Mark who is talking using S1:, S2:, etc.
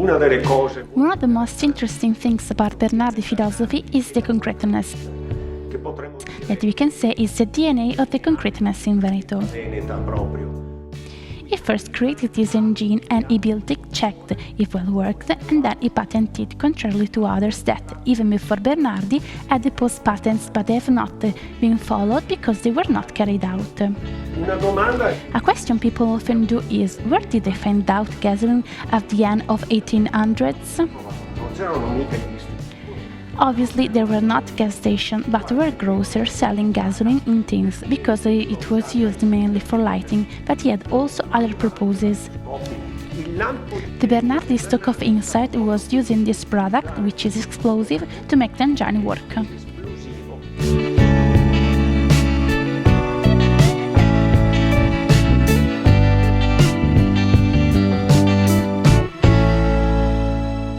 S1: One of the most interesting things about Bernardi philosophy is the concreteness. That we can say is the DNA of the concreteness in Veneto. He first created this engine and he built it, checked if well worked, and then he patented, contrarily to others that, even before Bernardi, had deposed patents but have not been followed because they were not carried out. A question people often do is, where did they find out gasoline at the end of 1800s? Obviously, there were not gas stations, but were grocers selling gasoline in tins, because it was used mainly for lighting, but he had also other purposes. The Bernardi stock of insight was using this product, which is explosive, to make the engine work.